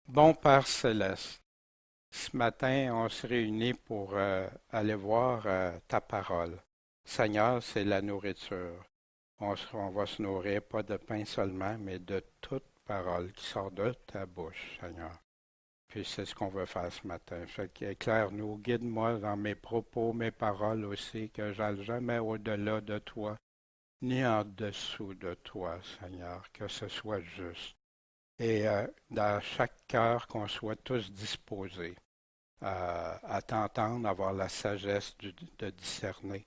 Bon Père céleste, ce matin, on se réunit pour aller voir ta parole. Seigneur, c'est la nourriture. On va se nourrir pas de pain seulement, mais de toute parole qui sort de ta bouche, Seigneur. Puis c'est ce qu'on veut faire ce matin. Fait qu'éclaire-nous, guide-moi dans mes propos, mes paroles aussi, que j'aille jamais au-delà de toi, ni en dessous de toi, Seigneur, que ce soit juste. Et dans chaque cœur, qu'on soit tous disposés à t'entendre, avoir la sagesse de discerner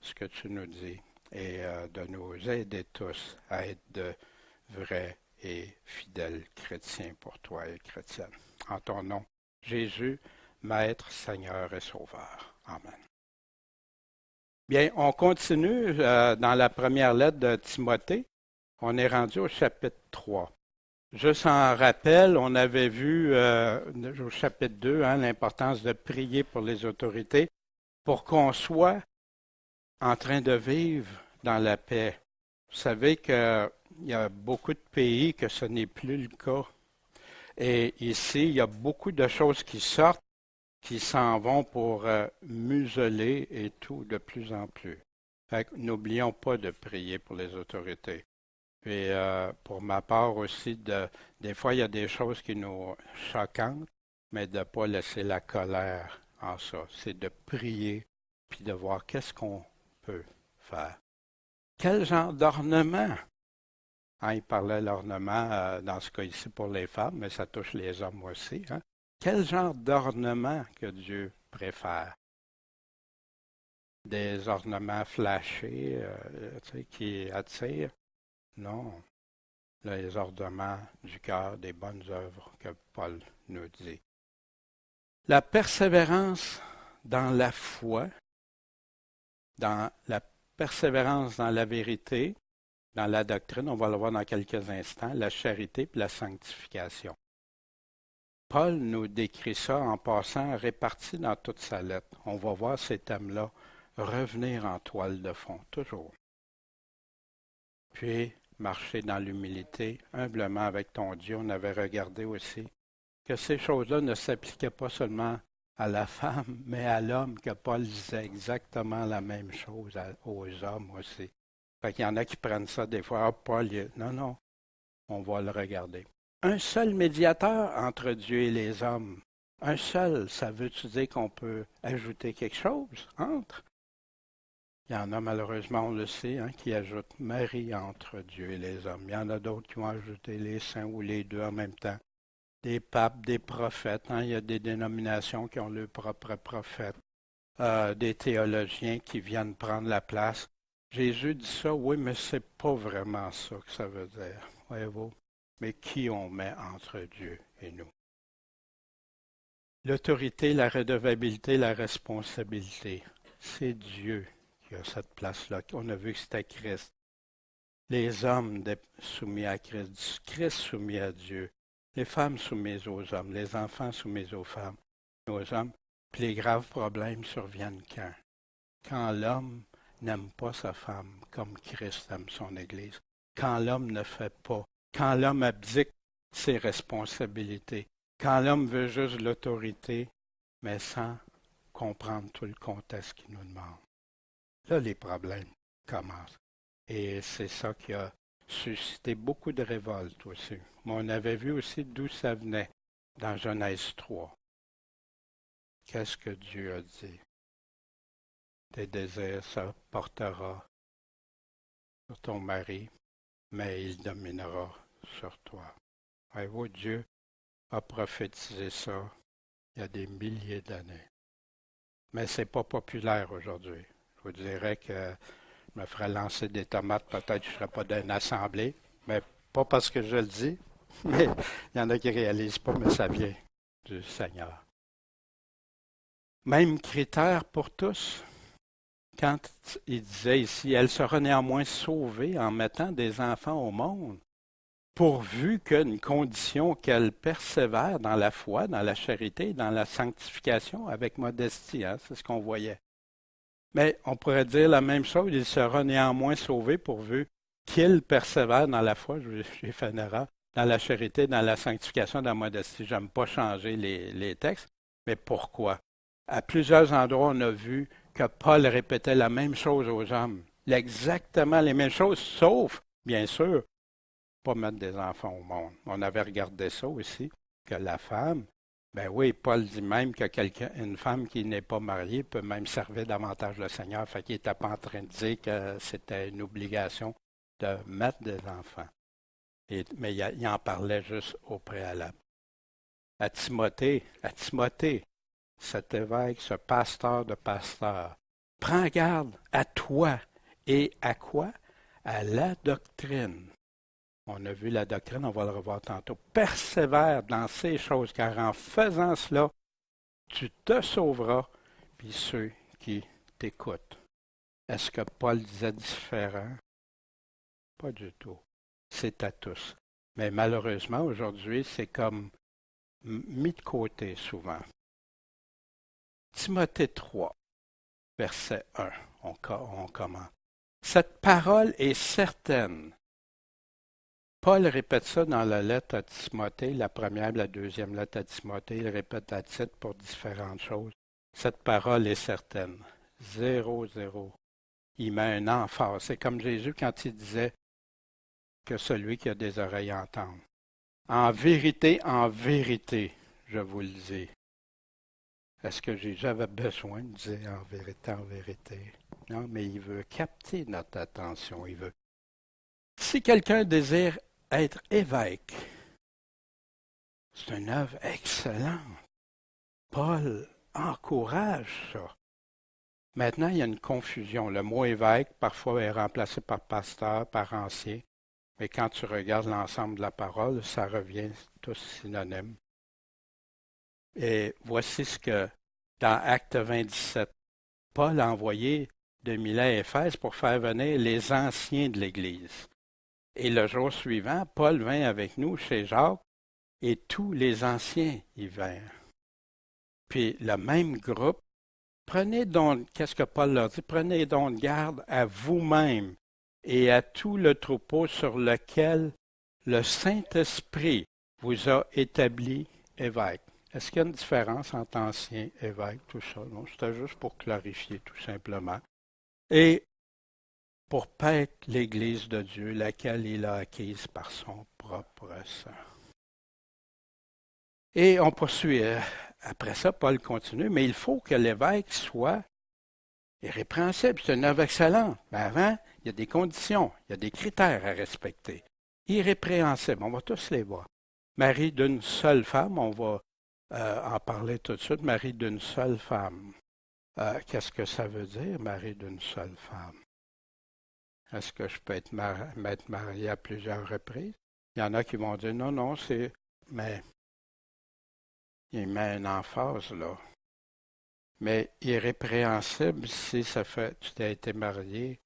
ce que tu nous dis et de nous aider tous à être de vrais et fidèles chrétiens pour toi et chrétiennes. En ton nom, Jésus, Maître, Seigneur et Sauveur. Amen. Bien, on continue dans la première lettre de Timothée. On est rendu au chapitre 3. Juste en rappel, on avait vu au chapitre 2 l'importance de prier pour les autorités pour qu'on soit en train de vivre dans la paix. Vous savez qu'il y a beaucoup de pays que ce n'est plus le cas. Et ici, il y a beaucoup de choses qui sortent, qui s'en vont pour museler et tout de plus en plus. Fait que n'oublions pas de prier pour les autorités. Puis pour ma part aussi, des fois, il y a des choses qui nous choquantes, mais de ne pas laisser la colère en ça. C'est de prier, puis de voir qu'est-ce qu'on peut faire. Quel genre d'ornement? Il parlait de l'ornement dans ce cas ici pour les femmes, mais ça touche les hommes aussi. Quel genre d'ornement que Dieu préfère? Des ornements flashés qui attirent? Non. Les ornements du cœur des bonnes œuvres que Paul nous dit. La persévérance dans la foi, dans la persévérance dans la vérité, dans la doctrine, on va le voir dans quelques instants, la charité et la sanctification. Paul nous décrit ça en passant réparti dans toute sa lettre. On va voir ces thèmes-là revenir en toile de fond, toujours. Puis, marcher dans l'humilité, humblement avec ton Dieu. On avait regardé aussi que ces choses-là ne s'appliquaient pas seulement à la femme, mais à l'homme, que Paul disait exactement la même chose aux hommes aussi. Fait qu'il y en a qui prennent ça des fois. Ah, Paul, non, on va le regarder. Un seul médiateur entre Dieu et les hommes. Un seul, ça veut-tu dire qu'on peut ajouter quelque chose entre? Il y en a malheureusement, on le sait, qui ajoutent Marie entre Dieu et les hommes. Il y en a d'autres qui ont ajouté les saints ou les deux en même temps. Des papes, des prophètes. Il y a des dénominations qui ont leurs propres prophètes. Des théologiens qui viennent prendre la place. Jésus dit ça, oui, mais c'est pas vraiment ça que ça veut dire. Voyez-vous? Mais qui on met entre Dieu et nous? L'autorité, la redevabilité, la responsabilité. C'est Dieu qui a cette place-là. On a vu que c'était Christ. Les hommes soumis à Christ, Christ soumis à Dieu, les femmes soumises aux hommes, les enfants soumis aux femmes, aux hommes. Puis les graves problèmes surviennent quand? Quand l'homme n'aime pas sa femme comme Christ aime son Église. Quand l'homme ne fait pas. Quand l'homme abdique ses responsabilités. Quand l'homme veut juste l'autorité, mais sans comprendre tout le contexte qu'il nous demande. Là, les problèmes commencent. Et c'est ça qui a suscité beaucoup de révoltes aussi. Mais on avait vu aussi d'où ça venait dans Genèse 3. Qu'est-ce que Dieu a dit? Tes désirs se portera sur ton mari, mais il dominera sur toi. Voyez-vous, Dieu a prophétisé ça il y a des milliers d'années. Mais ce n'est pas populaire aujourd'hui. Je vous dirais que je me ferais lancer des tomates, peut-être que je ne serais pas d'une assemblée, mais pas parce que je le dis, mais il y en a qui ne réalisent pas, mais ça vient du Seigneur. Même critère pour tous. Quand il disait ici, elle sera néanmoins sauvée en mettant des enfants au monde, pourvu qu'une condition qu'elle persévère dans la foi, dans la charité, dans la sanctification avec modestie. C'est ce qu'on voyait. Mais on pourrait dire la même chose, il sera néanmoins sauvé pourvu qu'il persévère dans la foi. J'ai fait une erreur. dans la charité, dans la sanctification, dans la modestie. J'aime pas changer les textes, mais pourquoi? À plusieurs endroits, on a vu que Paul répétait la même chose aux hommes. Exactement les mêmes choses, sauf, bien sûr, pas mettre des enfants au monde. On avait regardé ça aussi, que la femme, ben oui, Paul dit même que une femme qui n'est pas mariée peut même servir davantage le Seigneur. Fait qu'il n'était pas en train de dire que c'était une obligation de mettre des enfants. Mais il en parlait juste au préalable. À Timothée, cet évêque, ce pasteur de pasteurs, prends garde à toi et à quoi? À la doctrine. On a vu la doctrine, on va le revoir tantôt. Persévère dans ces choses, car en faisant cela, tu te sauveras, puis ceux qui t'écoutent. Est-ce que Paul disait différent? Pas du tout. C'est à tous. Mais malheureusement, aujourd'hui, c'est comme mis de côté souvent. Timothée 3, verset 1, on commence. Cette parole est certaine. Paul répète ça dans la lettre à Timothée, la première, la deuxième lettre à Timothée. Il répète à titre pour différentes choses. Cette parole est certaine. 0. Il met un emphase. C'est comme Jésus quand il disait que celui qui a des oreilles entende. En vérité, je vous le dis. Est-ce que Jésus avait besoin de dire en vérité? Non, mais il veut capter notre attention. Il veut. Si quelqu'un désire être évêque, c'est une œuvre excellente. Paul encourage ça. Maintenant, il y a une confusion. Le mot évêque, parfois, est remplacé par pasteur, par ancien. Mais quand tu regardes l'ensemble de la parole, ça revient tous synonymes. Et voici ce que, dans Acte 27, Paul a envoyé de Milet à Éphèse pour faire venir les anciens de l'Église. Et le jour suivant, Paul vint avec nous chez Jacques et tous les anciens y vinrent. Puis le même groupe, prenez donc, qu'est-ce que Paul leur dit? Prenez donc garde à vous-même et à tout le troupeau sur lequel le Saint-Esprit vous a établi évêque. Est-ce qu'il y a une différence entre ancien, évêque, tout ça? Non, c'était juste pour clarifier tout simplement. Et pour paître l'Église de Dieu, laquelle il a acquise par son propre sang. Et on poursuit. Après ça, Paul continue, mais il faut que l'évêque soit irrépréhensible. C'est une œuvre excellente. Mais avant, il y a des conditions, il y a des critères à respecter. Irrépréhensible, on va tous les voir. Mari d'une seule femme, on va en parler tout de suite. Mari d'une seule femme. Qu'est-ce que ça veut dire, mari d'une seule femme? Est-ce que je peux m'être marié à plusieurs reprises? Il y en a qui vont dire non, c'est. Mais il met une emphase là. Mais irrépréhensible, si ça fait tu t'as été marié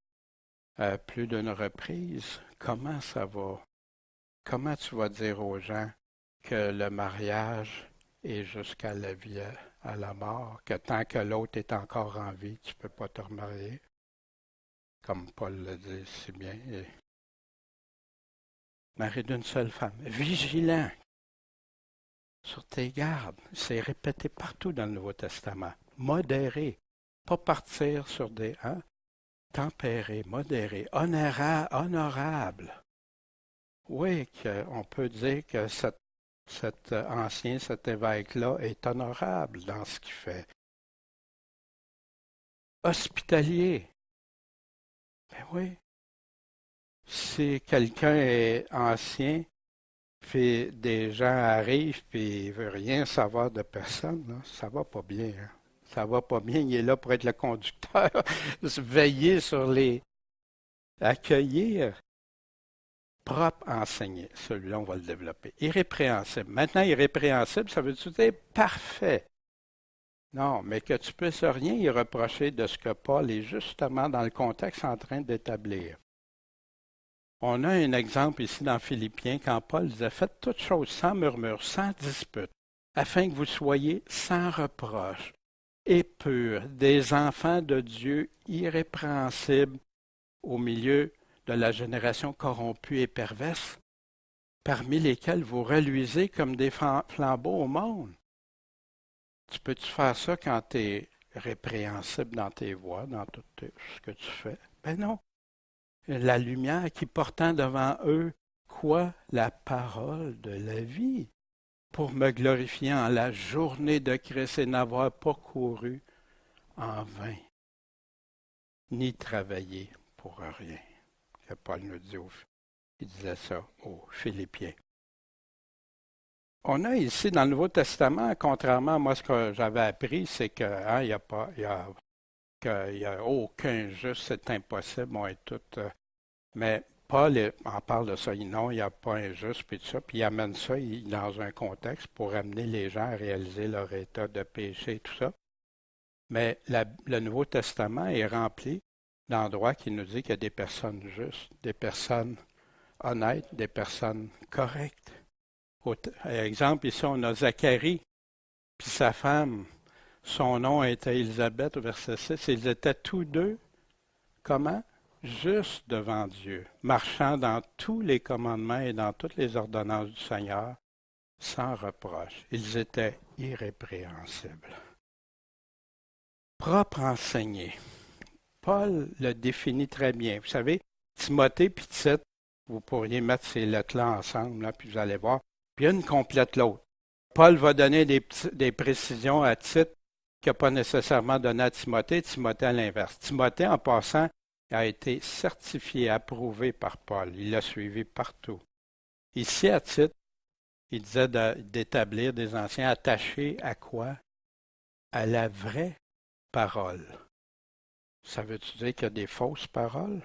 à plus d'une reprise, comment ça va? Comment tu vas dire aux gens que le mariage est jusqu'à la vie, à la mort, que tant que l'autre est encore en vie, tu ne peux pas te remarier? Comme Paul le dit si bien. Mari d'une seule femme. Vigilant sur tes gardes. C'est répété partout dans le Nouveau Testament. Modéré. Pas partir sur des... Tempéré, modéré, honorable. Oui, on peut dire que cet ancien, cet évêque-là est honorable dans ce qu'il fait. Hospitalier. Ben oui. Si quelqu'un est ancien, puis des gens arrivent, puis il ne veut rien savoir de personne, là, ça va pas bien. Hein? Ça va pas bien. Il est là pour être le conducteur, veiller sur les... accueillir. Propre, enseigner. Celui-là, on va le développer. Irrépréhensible. Maintenant, irrépréhensible, ça veut dire parfait. Non, mais que tu puisses rien y reprocher de ce que Paul est justement dans le contexte en train d'établir. On a un exemple ici dans Philippiens quand Paul disait « Faites toutes choses sans murmure, sans dispute, afin que vous soyez sans reproche et purs, des enfants de Dieu irrépréhensibles au milieu de la génération corrompue et perverse. » parmi lesquels vous reluisez comme des flambeaux au monde. Tu peux-tu faire ça quand tu es répréhensible dans tes voies, dans tout ce que tu fais? Ben non. La lumière qui portant devant eux, quoi? La parole de la vie, pour me glorifier en la journée de Christ et n'avoir pas couru en vain, ni travaillé pour rien. Que Paul nous dit, il disait ça aux Philippiens. On a ici dans le Nouveau Testament, contrairement à moi ce que j'avais appris, c'est qu'il n'y a pas, qu'il y a aucun juste, c'est impossible, on est tous. Mais Paul en parle de ça, non, il n'y a pas un juste, puis tout ça, puis il amène ça dans un contexte pour amener les gens à réaliser leur état de péché et tout ça. Mais le Nouveau Testament est rempli d'endroits qui nous dit qu'il y a des personnes justes, des personnes honnêtes, des personnes correctes. Par exemple, ici, on a Zacharie, puis sa femme, son nom était Élisabeth, au verset 6. Ils étaient tous deux, comment? Justes devant Dieu, marchant dans tous les commandements et dans toutes les ordonnances du Seigneur, sans reproche. Ils étaient irrépréhensibles. Propre enseigné. Paul le définit très bien. Vous savez, Timothée et Tite, vous pourriez mettre ces lettres-là ensemble, là, puis vous allez voir. Puis une complète l'autre. Paul va donner des précisions à Tite qu'il n'a pas nécessairement donné à Timothée. Timothée à l'inverse. Timothée, en passant, a été certifié, approuvé par Paul. Il l'a suivi partout. Ici, à Tite, il disait d'établir des anciens attachés à quoi? À la vraie parole. Ça veut-tu dire qu'il y a des fausses paroles?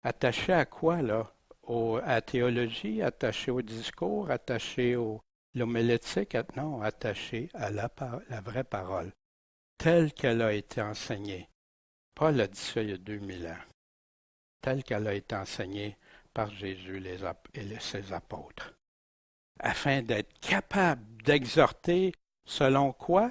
Attachés à quoi, là? À la théologie, attaché au discours, attaché au l'homilétique, non, attaché à la vraie parole, telle qu'elle a été enseignée. Paul a dit ça il y a 2000 ans, telle qu'elle a été enseignée par Jésus et ses apôtres, afin d'être capable d'exhorter selon quoi?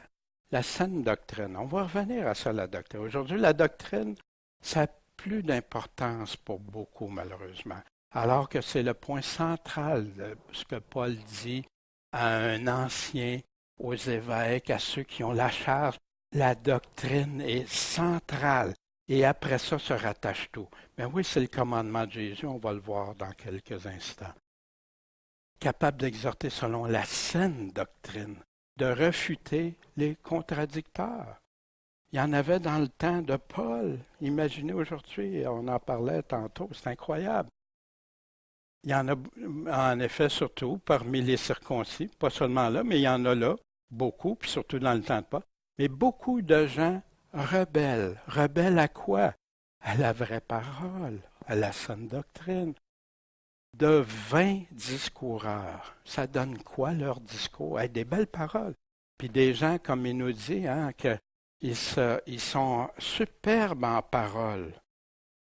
La saine doctrine. On va revenir à ça, la doctrine. Aujourd'hui, la doctrine, ça n'a plus d'importance pour beaucoup, malheureusement. Alors que c'est le point central de ce que Paul dit à un ancien, aux évêques, à ceux qui ont la charge. La doctrine est centrale. Et après ça se rattache tout. Mais oui, c'est le commandement de Jésus, on va le voir dans quelques instants. Capable d'exhorter selon la saine doctrine, de refuter les contradicteurs. Il y en avait dans le temps de Paul. Imaginez aujourd'hui, on en parlait tantôt, c'est incroyable. Il y en a en effet surtout parmi les circoncis, pas seulement là, mais il y en a là, beaucoup, puis surtout dans le temps de Paul. Mais beaucoup de gens rebelles. Rebelles à quoi? À la vraie parole, à la saine doctrine. De vains discoureurs. Ça donne quoi leur discours? Des belles paroles. Puis des gens, comme il nous dit, qu'ils sont superbes en parole.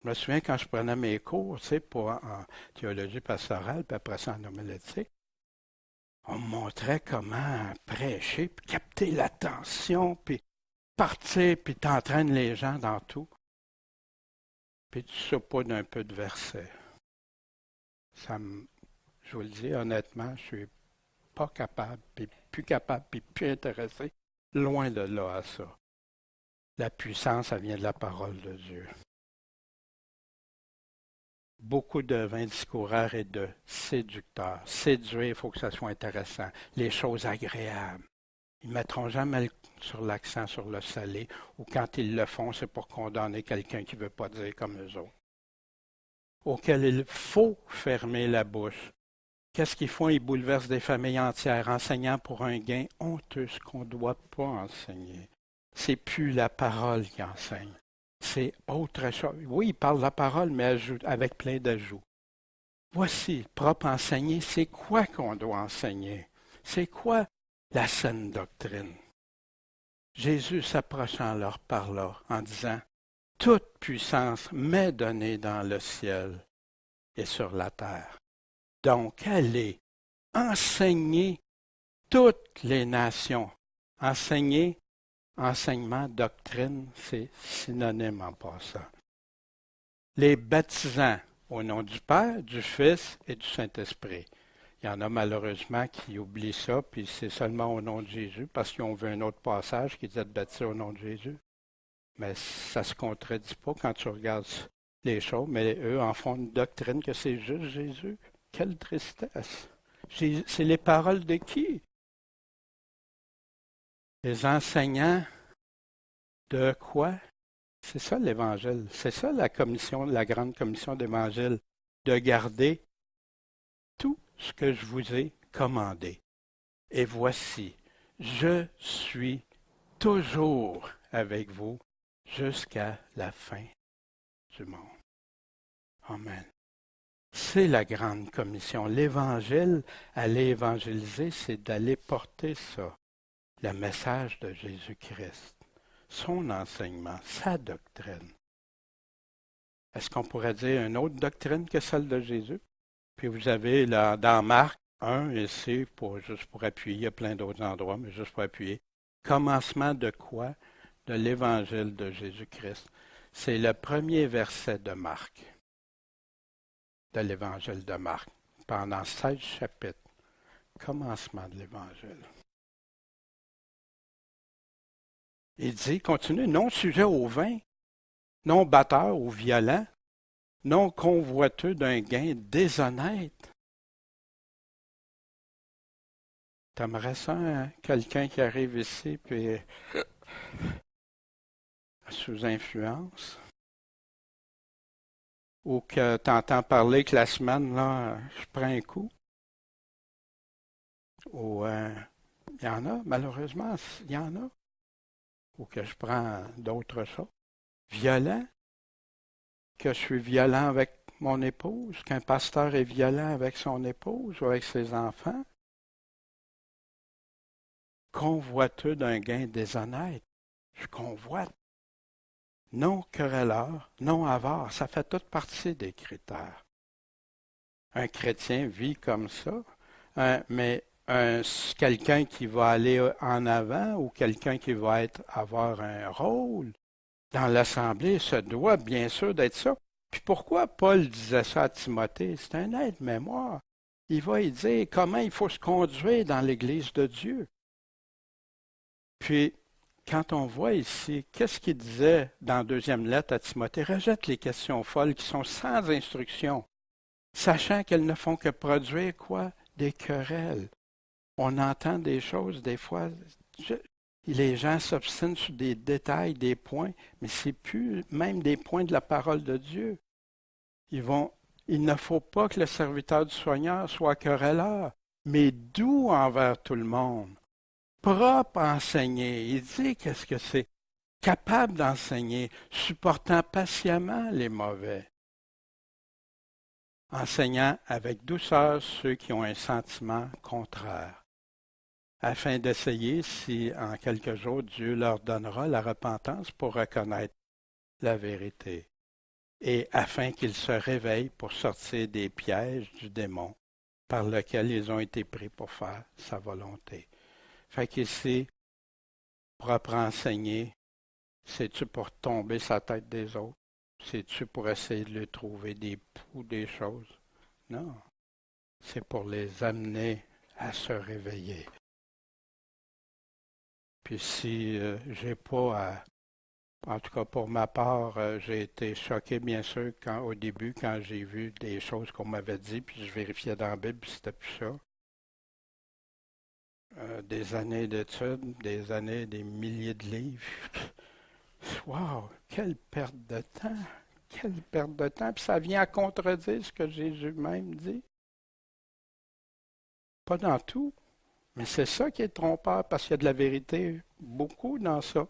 Je me souviens quand je prenais mes cours, en théologie pastorale, puis après ça en homilétique, on me montrait comment prêcher, puis capter l'attention, puis partir, puis t'entraînes les gens dans tout. Puis tu saupoudres d'un peu de versets. Je vous le dis honnêtement, je suis pas capable, puis plus intéressé, loin de là à ça. La puissance, ça vient de la parole de Dieu. Beaucoup de vains discoureurs et de séducteurs. Séduire, il faut que ça soit intéressant. Les choses agréables. Ils ne mettront jamais sur l'accent sur le salé, ou quand ils le font, c'est pour condamner quelqu'un qui ne veut pas dire comme eux autres. Auquel il faut fermer la bouche. Qu'est-ce qu'ils font? Ils bouleversent des familles entières, enseignant pour un gain honteux, ce qu'on ne doit pas enseigner. C'est plus la parole qui enseigne. C'est autre chose. Oui, il parle de la parole, mais avec plein d'ajouts. Voici, propre enseigner, c'est quoi qu'on doit enseigner? C'est quoi la saine doctrine? Jésus s'approchant leur parla en disant, « Toute puissance m'est donnée dans le ciel et sur la terre. Donc, allez, enseignez toutes les nations. » Enseigner, enseignement, doctrine, c'est synonyme en passant. Les baptisants, Au nom du Père, du Fils et du Saint-Esprit. Il y en a malheureusement qui oublient ça, puis c'est seulement au nom de Jésus, parce qu'ils ont vu un autre passage qui disait de baptiser au nom de Jésus. Mais ça ne se contredit pas quand tu regardes les choses, mais eux en font une doctrine que c'est juste Jésus. Quelle tristesse! C'est les paroles de qui? Les enseignants de quoi? C'est ça l'Évangile. C'est ça la commission, la grande commission d'Évangile, de garder tout ce que je vous ai commandé. Et voici, je suis toujours avec vous jusqu'à la fin du monde. Amen. C'est la grande commission. L'Évangile, aller évangéliser, c'est d'aller porter ça, le message de Jésus-Christ, son enseignement, sa doctrine. Est-ce qu'on pourrait dire une autre doctrine que celle de Jésus? Puis vous avez là, dans Marc 1, ici, juste pour appuyer, il y a plein d'autres endroits, mais juste pour appuyer. Commencement de quoi? De l'Évangile de Jésus-Christ. C'est le premier verset de Marc, de l'Évangile de Marc, pendant 16 chapitres. Commencement de l'Évangile. Il dit, continue, non sujet au vin, non batteur ou violent, non convoiteux d'un gain déshonnête. T'aimerais ça, hein? Quelqu'un qui arrive ici puis sous influence? Ou que tu entends parler que la semaine, là, je prends un coup? Ou il y en a, malheureusement, il y en a. Ou que je prends d'autres choses. Violent? Que je suis violent avec mon épouse? Qu'un pasteur est violent avec son épouse ou avec ses enfants? Convoiteux d'un gain déshonnête. Je convoite. Non querelleur, non avare, ça fait toute partie des critères. Un chrétien vit comme ça, mais quelqu'un qui va aller en avant ou quelqu'un qui va avoir un rôle dans l'Assemblée se doit bien sûr d'être ça. Puis pourquoi Paul disait ça à Timothée? C'est un aide-mémoire. Il va y dire comment il faut se conduire dans l'Église de Dieu. Puis, quand on voit ici, qu'est-ce qu'il disait dans la deuxième lettre à Timothée? Rejette les questions folles qui sont sans instruction, sachant qu'elles ne font que produire quoi? Des querelles. On entend des choses, des fois, les gens s'obstinent sur des détails, des points, mais c'est plus même des points de la parole de Dieu. Il ne faut pas que le serviteur du Seigneur soit querelleur, mais doux envers tout le monde. Propre à enseigner. Il dit qu'est-ce que c'est? Capable d'enseigner, supportant patiemment les mauvais. Enseignant avec douceur ceux qui ont un sentiment contraire, afin d'essayer si en quelques jours Dieu leur donnera la repentance pour reconnaître la vérité, et afin qu'ils se réveillent pour sortir des pièges du démon par lequel ils ont été pris pour faire sa volonté. Fait qu'ici, propre à enseigner, c'est-tu pour tomber sa tête des autres? C'est-tu pour essayer de lui trouver des poux, des choses? Non. C'est pour les amener à se réveiller. Puis si j'ai pas en tout cas pour ma part, j'ai été choqué bien sûr au début quand j'ai vu des choses qu'on m'avait dit, puis je vérifiais dans la Bible, puis c'était plus ça. Des années d'études, des années, des milliers de livres. Wow, quelle perte de temps! Quelle perte de temps! Puis ça vient à contredire ce que Jésus même dit. Pas dans tout, mais c'est ça qui est trompeur, parce qu'il y a de la vérité beaucoup dans ça.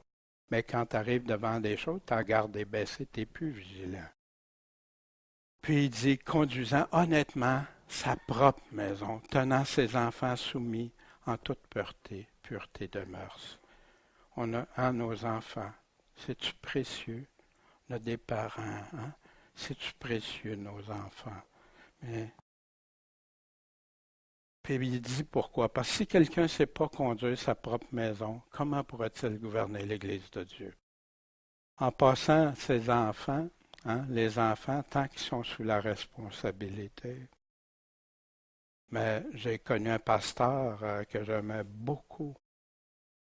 Mais quand tu arrives devant des choses, tu en gardes des baissées, tu n'es plus vigilant. Puis il dit, conduisant honnêtement sa propre maison, tenant ses enfants soumis en toute pureté, pureté de mœurs. On a nos enfants. C'est-tu précieux? On a des parents. Hein? C'est-tu précieux, nos enfants? Mais... Puis il dit pourquoi? Parce que si quelqu'un ne sait pas conduire sa propre maison, comment pourrait-il gouverner l'Église de Dieu? En passant ses enfants hein, les enfants, tant qu'ils sont sous la responsabilité. Mais j'ai connu un pasteur que j'aimais beaucoup.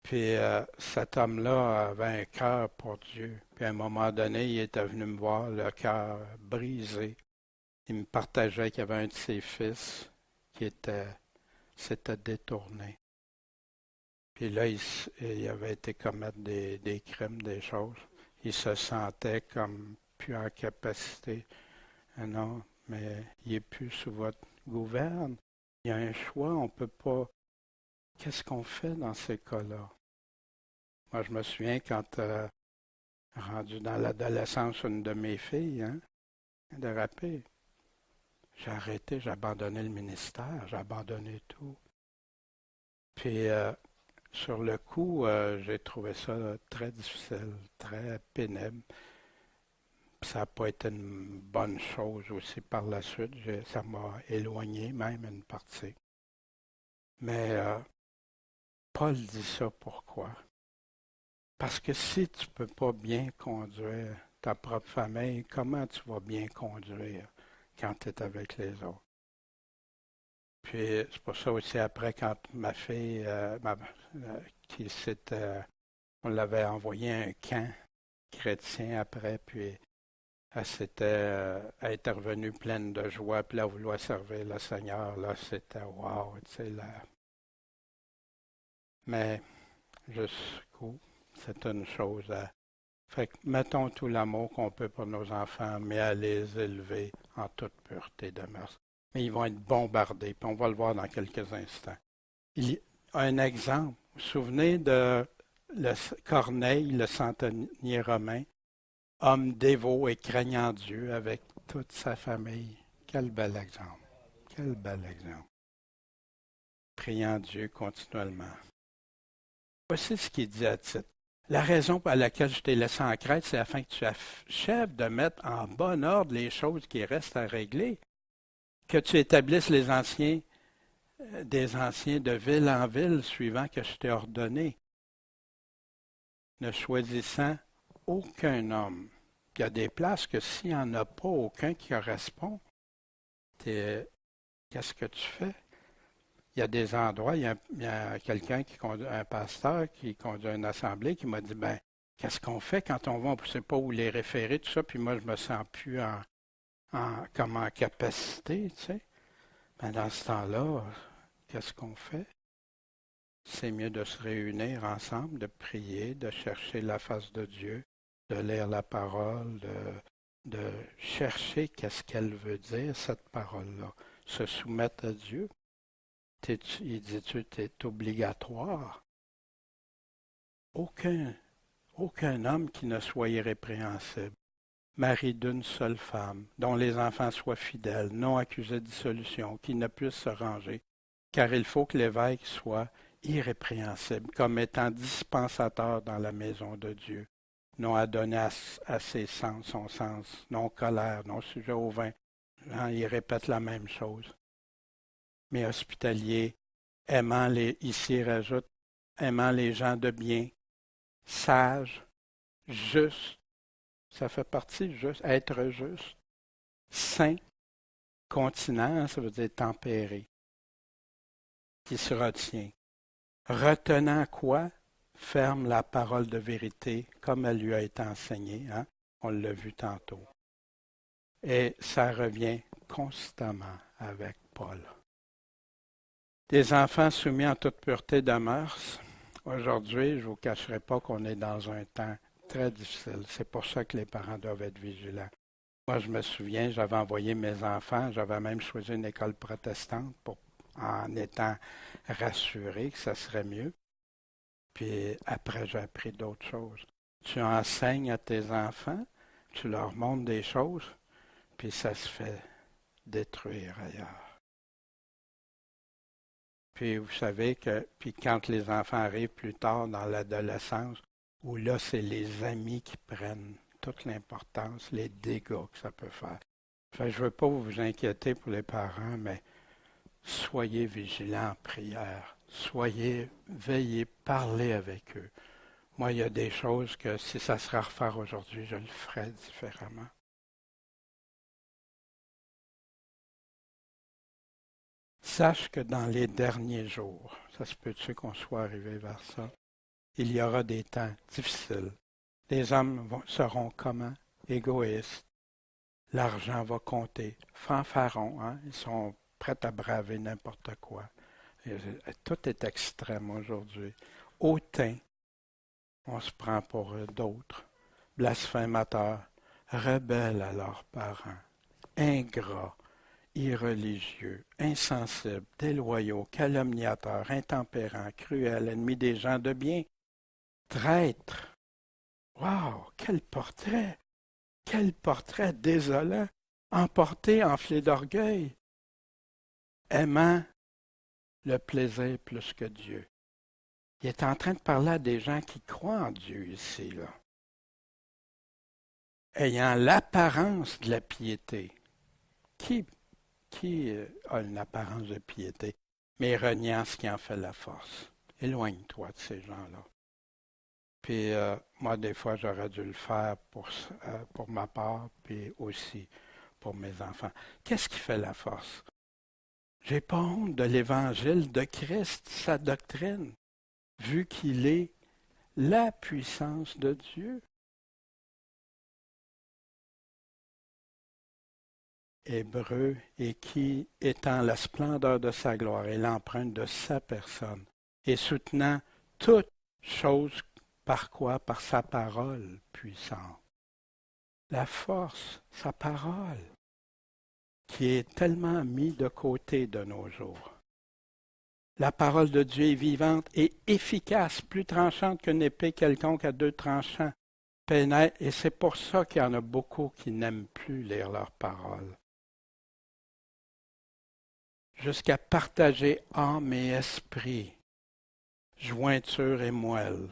Puis cet homme-là avait un cœur pour Dieu. Puis à un moment donné, il était venu me voir, le cœur brisé. Il me partageait qu'il y avait un de ses fils qui s'était détourné. Puis là, il avait été commettre des crimes, des choses. Il se sentait comme plus en capacité. Ah non, mais il est plus sous votre gouverne. Il y a un choix, on ne peut pas. Qu'est-ce qu'on fait dans ces cas-là? Moi, je me souviens quand, rendu dans l'adolescence, une de mes filles, hein, dérapé. J'ai arrêté, j'ai abandonné le ministère, j'ai abandonné tout. Puis, sur le coup, j'ai trouvé ça très difficile, très pénible. Puis ça n'a pas été une bonne chose aussi par la suite. Ça m'a éloigné même une partie. Mais Paul dit ça pourquoi? Parce que si tu ne peux pas bien conduire ta propre famille, comment tu vas bien conduire quand tu es avec les autres? Puis c'est pour ça aussi après, quand ma fille, qui s'était, on l'avait envoyé à un camp chrétien après, puis elle était revenue pleine de joie, puis là, vouloir servir le Seigneur, là, c'était wow, tu sais, là. Mais jusqu'où, c'est une chose à... Fait que mettons tout l'amour qu'on peut pour nos enfants, mais à les élever en toute pureté de mœurs. Mais ils vont être bombardés, puis on va le voir dans quelques instants. Il y a un exemple. Vous vous souvenez de Corneille, le centenier romain, homme dévot et craignant Dieu avec toute sa famille. Quel bel exemple. Quel bel exemple. Priant Dieu continuellement. Voici ce qu'il dit à titre. La raison pour laquelle je t'ai laissé en Crète, c'est afin que tu achèves de mettre en bon ordre les choses qui restent à régler, que tu établisses les anciens, des anciens de ville en ville, suivant que je t'ai ordonné, ne choisissant aucun homme. Il y a des places que s'il n'y en a pas aucun qui correspond, qu'est-ce que tu fais? Il y a des endroits, il y a quelqu'un qui conduit, un pasteur qui conduit une assemblée qui m'a dit, ben, qu'est-ce qu'on fait quand on va, on ne sait pas où les référer, tout ça, puis moi, je me sens plus comme en capacité, tu sais. Ben, dans ce temps-là, qu'est-ce qu'on fait? C'est mieux de se réunir ensemble, de prier, de chercher la face de Dieu, de lire la parole, de chercher qu'est-ce qu'elle veut dire, cette parole-là. Se soumettre à Dieu. Il dit, tu es obligatoire. Aucun homme qui ne soit irrépréhensible, mari d'une seule femme, dont les enfants soient fidèles, non accusés de dissolution, qui ne puisse se ranger, car il faut que l'évêque soit irrépréhensible, comme étant dispensateur dans la maison de Dieu, non à donner à ses sens, son sens, non colère, non sujet au vin. Hein, il répète la même chose. Mais hospitalier, ici il rajoute, aimant les gens de bien, sage, juste, ça fait partie juste, être juste, saint, continent, ça veut dire tempéré, qui se retient. Retenant quoi? Ferme la parole de vérité comme elle lui a été enseignée, hein? On l'a vu tantôt. Et ça revient constamment avec Paul. Des enfants soumis en toute pureté de mœurs. Aujourd'hui, je ne vous cacherai pas qu'on est dans un temps très difficile. C'est pour ça que les parents doivent être vigilants. Moi, je me souviens, j'avais envoyé mes enfants, j'avais même choisi une école protestante en étant rassuré que ça serait mieux. Puis après, j'ai appris d'autres choses. Tu enseignes à tes enfants, tu leur montres des choses, puis ça se fait détruire ailleurs. Puis vous savez que puis quand les enfants arrivent plus tard dans l'adolescence, où là, c'est les amis qui prennent toute l'importance, les dégâts que ça peut faire. Enfin, je ne veux pas vous inquiéter pour les parents, mais soyez vigilants en prière. Veillez, parlez avec eux. Moi, il y a des choses que si ça serait à refaire aujourd'hui, je le ferais différemment. Sache que dans les derniers jours, ça se peut-tu qu'on soit arrivé vers ça, il y aura des temps difficiles. Les hommes seront comment? Égoïstes. L'argent va compter. Fanfarons, hein? Ils sont prêts à braver n'importe quoi. Tout est extrême aujourd'hui. Hautains, on se prend pour d'autres. Blasphémateurs, rebelles à leurs parents, ingrats, irreligieux, insensibles, déloyaux, calomniateurs, intempérants, cruels, ennemis des gens de bien, traîtres. Wow, quel portrait! Quel portrait désolant, emporté, enflé d'orgueil, aimant le plaisir plus que Dieu. Il est en train de parler à des gens qui croient en Dieu ici, là. Ayant l'apparence de la piété. Qui a une apparence de piété, mais reniant ce qui en fait la force? Éloigne-toi de ces gens-là. Puis moi, des fois, j'aurais dû le faire pour ma part, puis aussi pour mes enfants. Qu'est-ce qui fait la force? J'ai pas honte de l'évangile de Christ, sa doctrine, vu qu'il est la puissance de Dieu. Hébreu, et qui, étant la splendeur de sa gloire et l'empreinte de sa personne, et soutenant toute chose par quoi? Par sa parole puissante. La force, sa parole, qui est tellement mise de côté de nos jours. La parole de Dieu est vivante et efficace, plus tranchante qu'une épée quelconque à deux tranchants. Pénètre, et c'est pour ça qu'il y en a beaucoup qui n'aiment plus lire leur parole. Jusqu'à partager âme et esprit, jointure et moelle.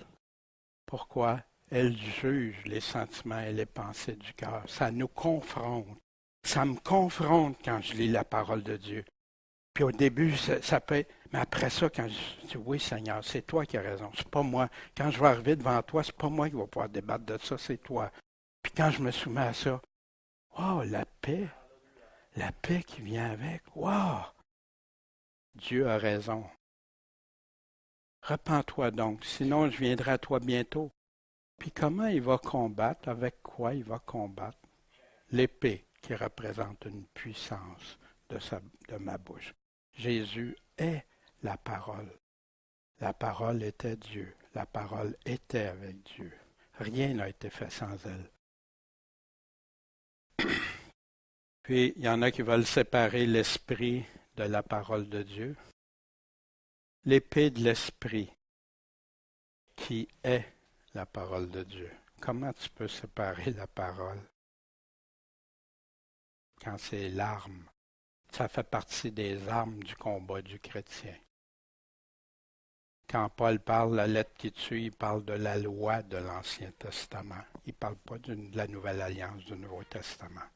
Pourquoi? Elle juge les sentiments et les pensées du cœur. Ça nous confronte. Ça me confronte quand je lis la parole de Dieu. Puis au début, ça peut être... Mais après ça, quand je dis, oui Seigneur, c'est toi qui as raison, c'est pas moi. Quand je vais arriver devant toi, c'est pas moi qui va pouvoir débattre de ça, c'est toi. Puis quand je me soumets à ça, oh, la paix qui vient avec, wow! Dieu a raison. Repens-toi donc, sinon je viendrai à toi bientôt. Puis comment il va combattre? Avec quoi il va combattre? L'épée qui représente une puissance de ma bouche. Jésus est la parole. La parole était Dieu. La parole était avec Dieu. Rien n'a été fait sans elle. Puis, il y en a qui veulent séparer l'esprit de la parole de Dieu. L'épée de l'esprit qui est la parole de Dieu. Comment tu peux séparer la parole quand c'est l'arme? Ça fait partie des armes du combat du chrétien. Quand Paul parle de la lettre qui tue, il parle de la loi de l'Ancien Testament. Il ne parle pas de la Nouvelle Alliance du Nouveau Testament.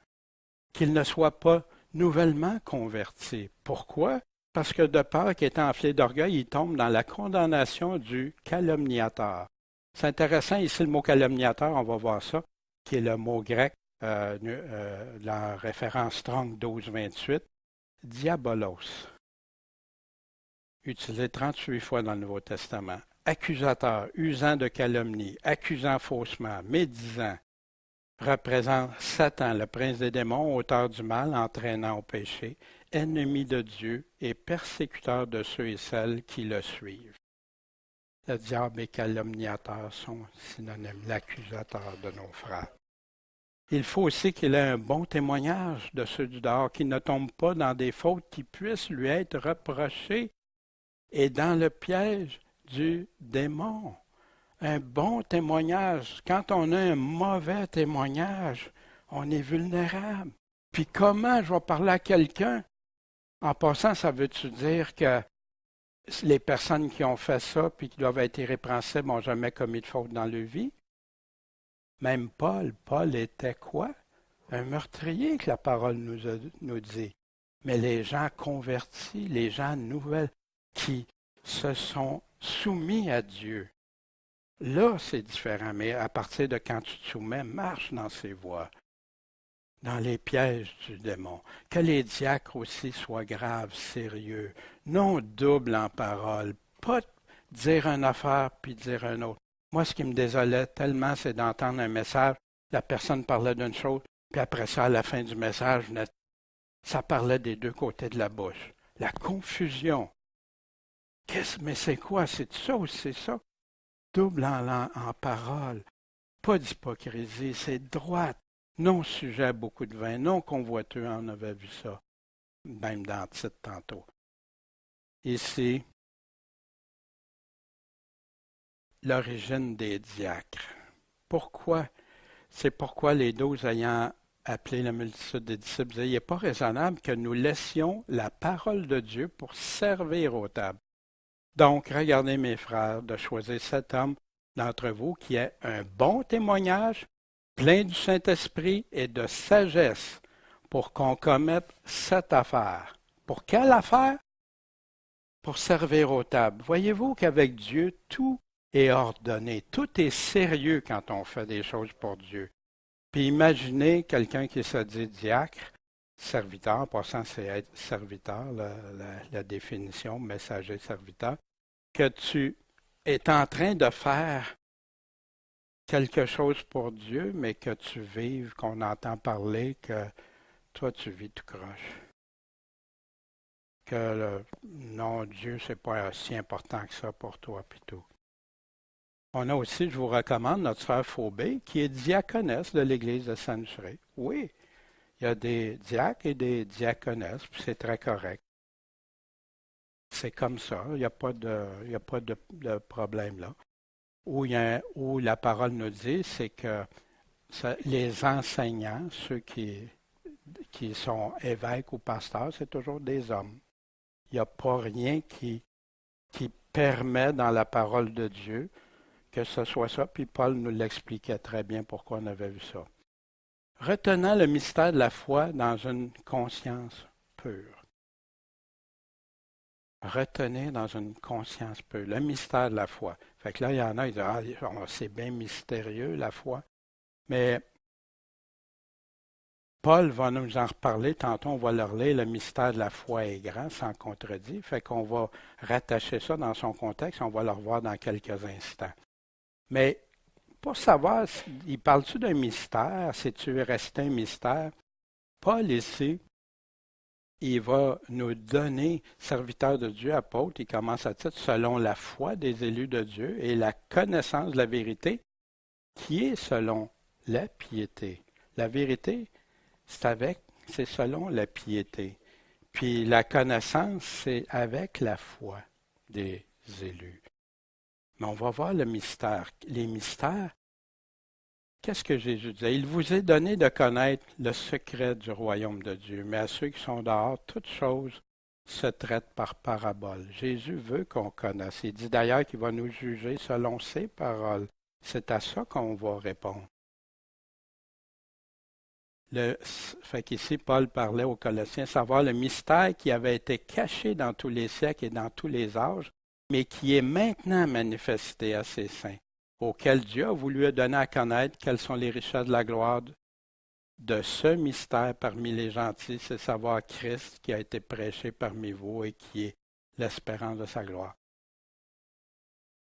Qu'il ne soit pas nouvellement converti. Pourquoi? Parce que de peur qu'il est enflé d'orgueil, il tombe dans la condamnation du calomniateur. C'est intéressant, ici le mot calomniateur, on va voir ça, qui est le mot grec, la référence Strong 12-28, diabolos, utilisé 38 fois dans le Nouveau Testament. Accusateur, usant de calomnie, accusant faussement, médisant, représente Satan, le prince des démons, auteur du mal, entraînant au péché, ennemi de Dieu et persécuteur de ceux et celles qui le suivent. Le diable et calomniateur sont synonymes, l'accusateur de nos frères. Il faut aussi qu'il ait un bon témoignage de ceux du dehors, qu'il ne tombe pas dans des fautes qui puissent lui être reprochées et dans le piège du démon. Un bon témoignage. Quand on a un mauvais témoignage, on est vulnérable. Puis comment je vais parler à quelqu'un? En passant, ça veut-tu dire que les personnes qui ont fait ça puis qui doivent être irrépréhensibles n'ont jamais commis de faute dans leur vie? Même Paul était quoi? Un meurtrier que la parole nous dit. Mais les gens convertis, les gens nouvelles qui se sont soumis à Dieu, là c'est différent. Mais à partir de quand tu te soumets, marche dans ses voies. dans les pièges du démon. Que les diacres aussi soient graves, sérieux, non doubles en parole, pas dire une affaire puis dire une autre. Moi, ce qui me désolait tellement, c'est d'entendre un message, la personne parlait d'une chose, puis après ça, à la fin du message, ça parlait des deux côtés de la bouche. La confusion. Mais c'est quoi? C'est ça ou c'est ça? Double en parole. Pas d'hypocrisie, c'est droite. Non sujet à beaucoup de vin, non convoiteux, on avait vu ça, même dans le titre tantôt. Ici, l'origine des diacres. Pourquoi? C'est pourquoi les 12 ayant appelé la multitude des disciples disaient, il n'est pas raisonnable que nous laissions la parole de Dieu pour servir aux tables. Donc, regardez mes frères, de choisir cet homme d'entre vous qui ait un bon témoignage, plein du Saint-Esprit et de sagesse, pour qu'on commette cette affaire. Pour quelle affaire? Pour servir aux tables. Voyez-vous qu'avec Dieu, tout est ordonné, tout est sérieux quand on fait des choses pour Dieu. Puis imaginez quelqu'un qui se dit diacre, serviteur, en passant c'est être serviteur, la définition, messager, serviteur, que tu es en train de faire quelque chose pour Dieu, mais que tu vives, qu'on entend parler, que toi tu vis tout croche. Que non, Dieu, c'est pas si important que ça pour toi, puis tout. On a aussi, je vous recommande, notre sœur Phobé, qui est diaconesse de l'église de Saint-Juré. Oui, il y a des diacres et des diaconesses, puis c'est très correct. C'est comme ça, il n'y a pas de problème là. Où la parole nous dit, c'est que les enseignants, ceux qui sont évêques ou pasteurs, c'est toujours des hommes. Il n'y a pas rien qui permet dans la parole de Dieu que ce soit ça, puis Paul nous l'expliquait très bien pourquoi on avait vu ça. Retenant le mystère de la foi dans une conscience pure. Retenez dans une conscience pure, le mystère de la foi. Fait que là, il y en a, ils disent, c'est bien mystérieux, la foi. Mais Paul va nous en reparler, tantôt on va leur lire, le mystère de la foi est grand, sans contredit. Fait qu'on va rattacher ça dans son contexte, on va le revoir dans quelques instants. Mais pour savoir, il parle-tu d'un mystère, c'est-tu resté un mystère? Paul ici, il va nous donner, serviteur de Dieu, apôtre, il commence à titre, selon la foi des élus de Dieu et la connaissance de la vérité, qui est selon la piété. La vérité, c'est selon la piété. Puis la connaissance, c'est avec la foi des élus. Mais on va voir le mystère. Les mystères, qu'est-ce que Jésus disait? Il vous est donné de connaître le secret du royaume de Dieu, mais à ceux qui sont dehors, toutes choses se traitent par parabole. Jésus veut qu'on connaisse. Il dit d'ailleurs qu'il va nous juger selon ses paroles. C'est à ça qu'on va répondre. Fait qu'ici, Paul parlait aux Colossiens, savoir le mystère qui avait été caché dans tous les siècles et dans tous les âges, mais qui est maintenant manifesté à ses saints, auquel Dieu a voulu donner à connaître quelles sont les richesses de la gloire de ce mystère parmi les gentils, c'est savoir Christ qui a été prêché parmi vous et qui est l'espérance de sa gloire.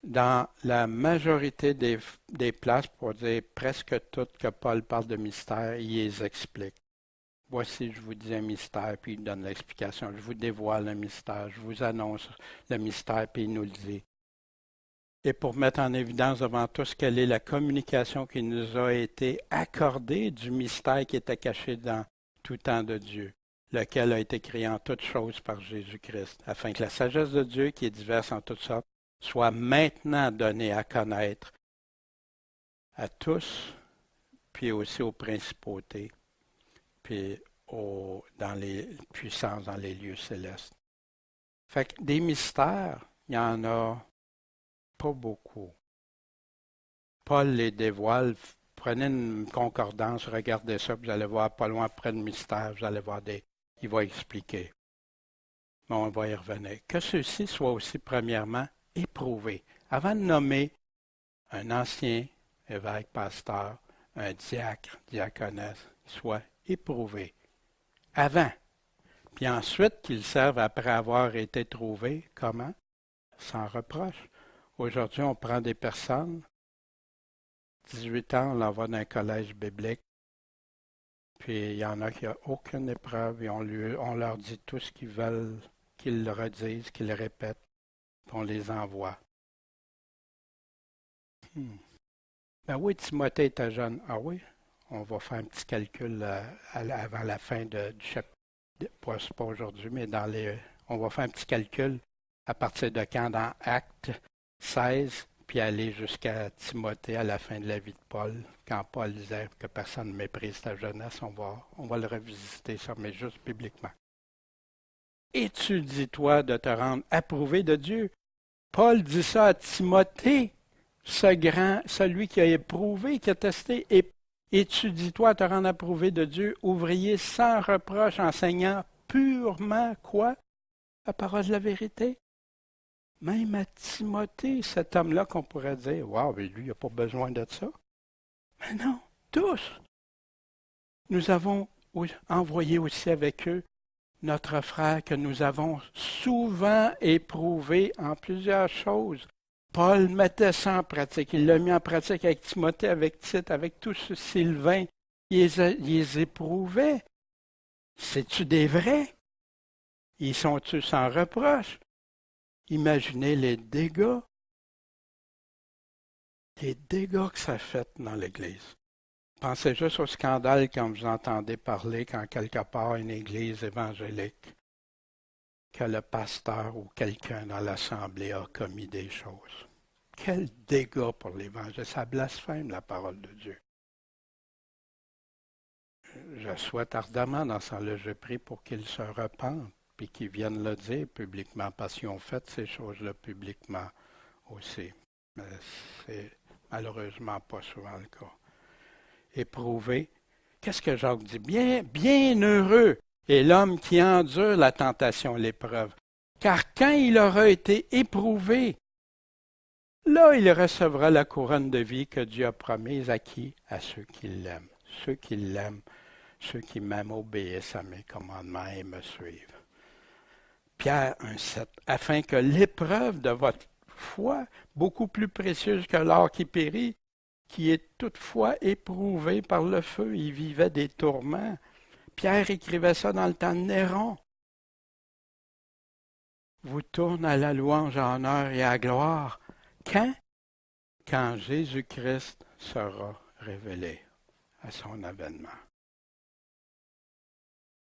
Dans la majorité des places, pour dire presque toutes que Paul parle de mystère, il les explique. Voici, je vous dis un mystère, puis il donne l'explication. Je vous dévoile un mystère, je vous annonce le mystère, puis il nous le dit. Et pour mettre en évidence devant tous quelle est la communication qui nous a été accordée du mystère qui était caché dans tout temps de Dieu, lequel a été créé en toutes choses par Jésus-Christ, afin que la sagesse de Dieu, qui est diverse en toutes sortes, soit maintenant donnée à connaître à tous, puis aussi aux principautés, puis dans les puissances dans les lieux célestes. Fait que des mystères, il y en a pas beaucoup. Paul les dévoile. Prenez une concordance, regardez ça, vous allez voir pas loin après le mystère, vous allez voir il va expliquer. Mais on va y revenir. Que ceux-ci soient aussi premièrement éprouvés. Avant de nommer un ancien évêque, pasteur, un diacre, diaconesse, soit éprouvés. Avant. Puis ensuite, qu'ils servent après avoir été trouvés. Comment? Sans reproche. Aujourd'hui, on prend des personnes, 18 ans, on l'envoie dans un collège biblique, puis il y en a qui n'ont aucune épreuve, et on leur dit tout ce qu'ils veulent, qu'ils le redisent, qu'ils le répètent, puis on les envoie. Ben oui, Timothée était jeune. Ah oui? On va faire un petit calcul avant la fin du chapitre. Pas aujourd'hui, mais on va faire un petit calcul à partir de quand dans Actes 16, puis aller jusqu'à Timothée à la fin de la vie de Paul. Quand Paul disait que personne ne méprise ta jeunesse, on va le revisiter ça, mais juste bibliquement. Étudie-toi de te rendre approuvé de Dieu. Paul dit ça à Timothée, celui qui a éprouvé, qui a testé. Étudie-toi à te rendre approuvé de Dieu, ouvrier sans reproche, enseignant purement quoi? La parole de la vérité. Même à Timothée, cet homme-là qu'on pourrait dire, waouh, mais lui, il n'a pas besoin de ça. Mais non, tous. Nous avons envoyé aussi avec eux notre frère que nous avons souvent éprouvé en plusieurs choses. Paul mettait ça en pratique. Il l'a mis en pratique avec Timothée, avec Tite, avec tous ceux Sylvain. Il les éprouvait. C'est-tu des vrais? Ils sont-tu sans reproche? Imaginez les dégâts que ça fait dans l'Église. Pensez juste au scandale quand vous entendez parler quand quelque part une Église évangélique, que le pasteur ou quelqu'un dans l'Assemblée a commis des choses. Quel dégât pour l'Évangile! Ça blasphème la parole de Dieu. Je souhaite ardemment dans ce temps-là, je prie pour qu'ils se repentent, puis qu'ils viennent le dire publiquement, parce qu'ils ont fait ces choses-là publiquement aussi. Mais c'est malheureusement pas souvent le cas. Éprouvé. Qu'est-ce que Jacques dit? Bien heureux est l'homme qui endure la tentation, l'épreuve. Car quand il aura été éprouvé, là il recevra la couronne de vie que Dieu a promise à qui? À ceux qui l'aiment. Ceux qui l'aiment, ceux qui m'aiment obéissent à mes commandements et me suivent. Pierre 1,7. Afin que l'épreuve de votre foi, beaucoup plus précieuse que l'or qui périt, qui est toutefois éprouvé par le feu, il vivait des tourments. Pierre écrivait ça dans le temps de Néron. Vous tourne à la louange, à l'honneur et à la gloire. Quand? Quand Jésus-Christ sera révélé à son avènement.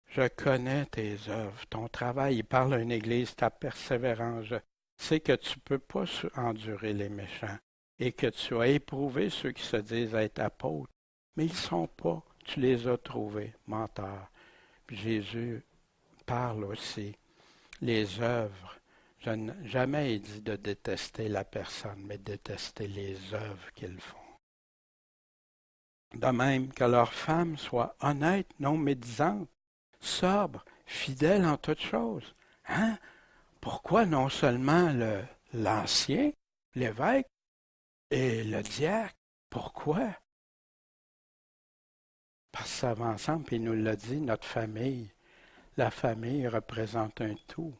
Je connais tes œuvres, ton travail. Il parle à une église, ta persévérance. Je sais que tu ne peux pas endurer les méchants et que tu as éprouvé ceux qui se disent être apôtres, mais ils ne sont pas. Tu les as trouvés, menteurs. Puis Jésus parle aussi. Les œuvres. Je n'ai jamais dit de détester la personne, mais détester les œuvres qu'ils font. De même que leurs femmes soient honnêtes, non médisantes, sobres, fidèles en toutes choses. Hein? Pourquoi non seulement l'ancien, l'évêque et le diacre? Pourquoi? Parce que ça va ensemble, puis il nous l'a dit, notre famille. La famille représente un tout.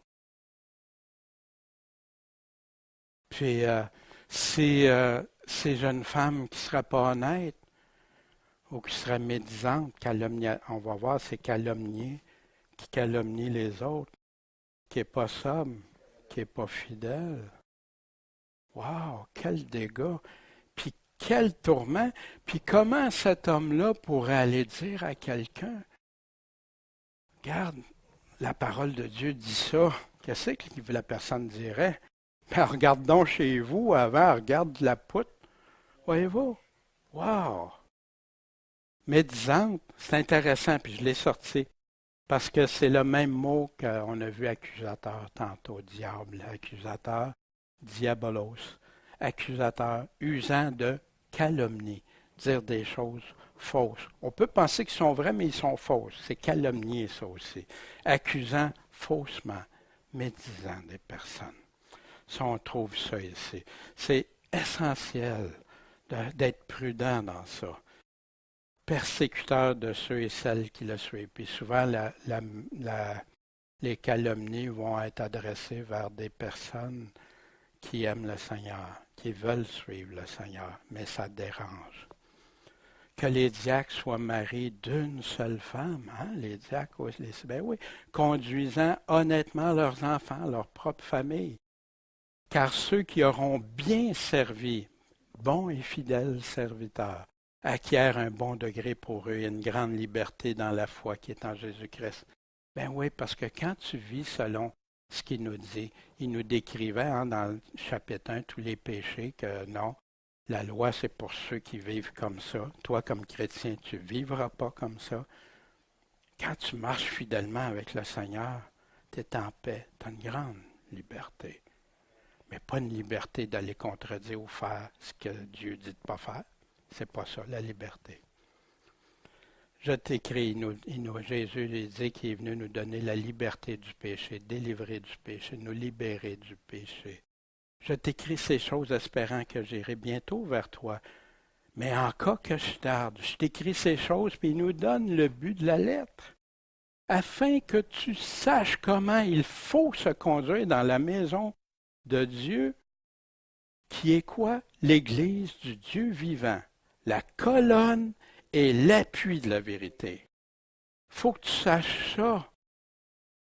Puis ces jeunes femmes qui ne seraient pas honnêtes ou qui seraient médisantes, on va voir, c'est calomnier, qui calomnie les autres, qui n'est pas sobre, qui n'est pas fidèle. Wow, quel dégât! Puis quel tourment! Puis comment cet homme-là pourrait aller dire à quelqu'un, regarde, la parole de Dieu dit ça, qu'est-ce que la personne dirait? Ben, regarde donc chez vous avant, regarde la poutre. Voyez-vous? Wow! Médisante, c'est intéressant, puis je l'ai sorti. Parce que c'est le même mot qu'on a vu accusateur tantôt, diable, accusateur, diabolos, accusateur, usant de calomnie, dire des choses fausses. On peut penser qu'ils sont vrais, mais ils sont fausses. C'est calomnier, ça aussi. Accusant faussement, médisant des personnes. Si on trouve ça ici, c'est essentiel d'être prudent dans ça. persécuteur de ceux et celles qui le suivent. Puis souvent, les calomnies vont être adressées vers des personnes qui aiment le Seigneur, qui veulent suivre le Seigneur, mais ça dérange. Que les diacres soient mariés d'une seule femme, hein? Les diacres, ben oui, conduisant honnêtement leurs enfants, leur propre famille. Car ceux qui auront bien servi, bons et fidèles serviteurs, acquièrent un bon degré pour eux et une grande liberté dans la foi qui est en Jésus-Christ. Ben oui, parce que quand tu vis selon ce qu'il nous dit, il nous décrivait hein, dans le chapitre 1 tous les péchés que non, la loi c'est pour ceux qui vivent comme ça. Toi comme chrétien, tu ne vivras pas comme ça. Quand tu marches fidèlement avec le Seigneur, tu es en paix, tu as une grande liberté. Mais pas une liberté d'aller contredire ou faire ce que Dieu dit de ne pas faire. C'est pas ça, la liberté. Je t'écris, Jésus dit qu'il est venu nous donner la liberté du péché, délivrer du péché, nous libérer du péché. Je t'écris ces choses espérant que j'irai bientôt vers toi. Mais en cas que je tarde, je t'écris ces choses, puis il nous donne le but de la lettre, afin que tu saches comment il faut se conduire dans la maison de Dieu, qui est quoi? L'Église du Dieu vivant, la colonne et l'appui de la vérité. Il faut que tu saches ça.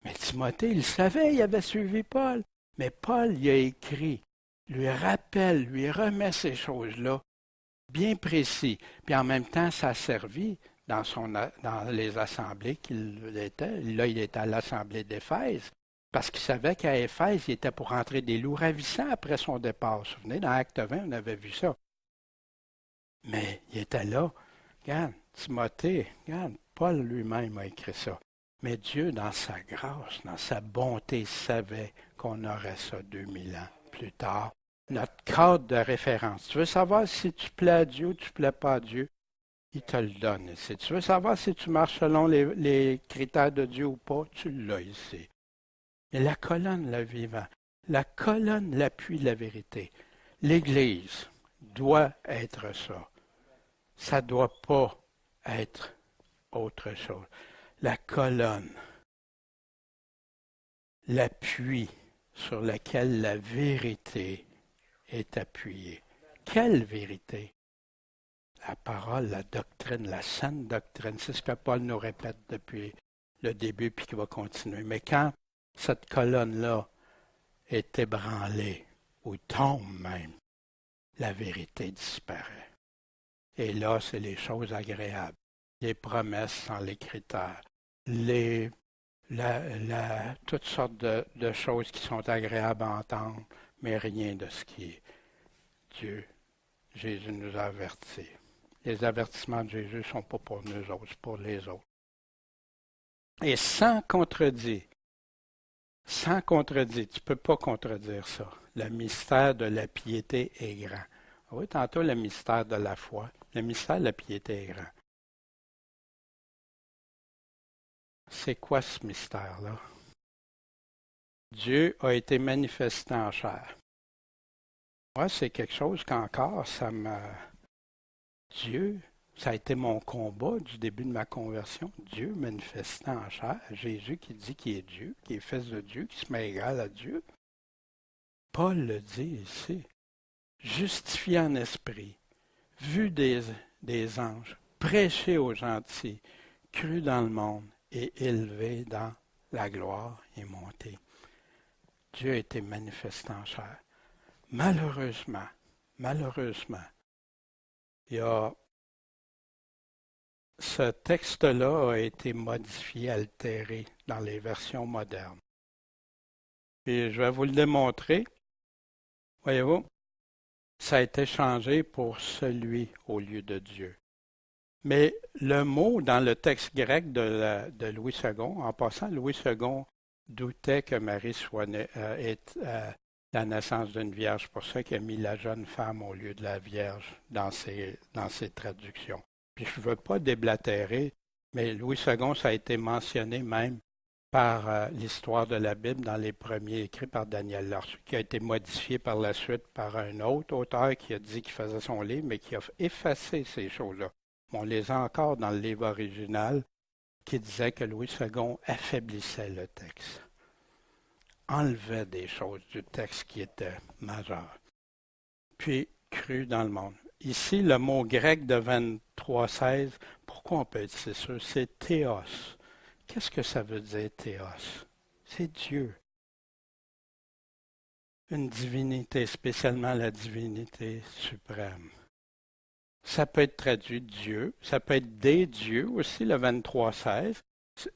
Mais Timothée, il savait, il avait suivi Paul. Mais Paul y a écrit, lui rappelle, lui remet ces choses-là, bien précis. Puis en même temps, ça a servi dans les assemblées qu'il était. Là, il était à l'assemblée d'Éphèse. Parce qu'il savait qu'à Éphèse, il était pour rentrer des loups ravissants après son départ. Vous vous souvenez, dans Acte 20, on avait vu ça. Mais il était là. Regarde, Timothée, regarde, Paul lui-même a écrit ça. Mais Dieu, dans sa grâce, dans sa bonté, savait qu'on aurait ça 2000 ans plus tard. Notre cadre de référence. Tu veux savoir si tu plais à Dieu ou tu ne plais pas à Dieu? Il te le donne ici. Tu veux savoir si tu marches selon les critères de Dieu ou pas? Tu l'as ici. Et la colonne, le vivant. La colonne, l'appui de la vérité. L'Église doit être ça. Ça ne doit pas être autre chose. La colonne, l'appui sur lequel la vérité est appuyée. Quelle vérité? La parole, la doctrine, la sainte doctrine. C'est ce que Paul nous répète depuis le début puis qui va continuer. Mais quand cette colonne-là est ébranlée, ou tombe même, la vérité disparaît. Et là, c'est les choses agréables, les promesses sans les critères, toutes sortes de choses qui sont agréables à entendre, mais rien de ce qui est Dieu. Jésus nous a avertis. Les avertissements de Jésus ne sont pas pour nous autres, c'est pour les autres. Et sans contredit, tu ne peux pas contredire ça. Le mystère de la piété est grand. Oui, tantôt le mystère de la foi. Le mystère de la piété est grand. C'est quoi ce mystère-là? Dieu a été manifesté en chair. Moi, c'est quelque chose qu'encore, Dieu, ça a été mon combat du début de ma conversion. Dieu manifesté en chair. Jésus qui dit qu'il est Dieu, qui est fils de Dieu, qui se met égal à Dieu. Paul le dit ici. Justifié en esprit, vu des anges, prêché aux gentils, cru dans le monde et élevé dans la gloire et monté. Dieu a été manifesté en chair. Malheureusement, ce texte-là a été modifié, altéré dans les versions modernes. Et je vais vous le démontrer. Voyez-vous, ça a été changé pour celui au lieu de Dieu. Mais le mot dans le texte grec de Louis II, en passant, Louis II doutait que Marie soit la naissance d'une vierge, pour ça qu'il a mis la jeune femme au lieu de la vierge dans ses traductions. Puis je ne veux pas déblatérer, mais Louis II, ça a été mentionné même par l'histoire de la Bible dans les premiers écrits par Daniel Larcher, qui a été modifié par la suite par un autre auteur qui a dit qu'il faisait son livre, mais qui a effacé ces choses-là. On les a encore dans le livre original qui disait que Louis II affaiblissait le texte, enlevait des choses du texte qui étaient majeures, puis cru dans le monde. Ici, le mot grec de 23,16, pourquoi on peut être si sûr? C'est théos. Qu'est-ce que ça veut dire théos? C'est Dieu. Une divinité, spécialement la divinité suprême. Ça peut être traduit Dieu, ça peut être des dieux aussi, le 23,16.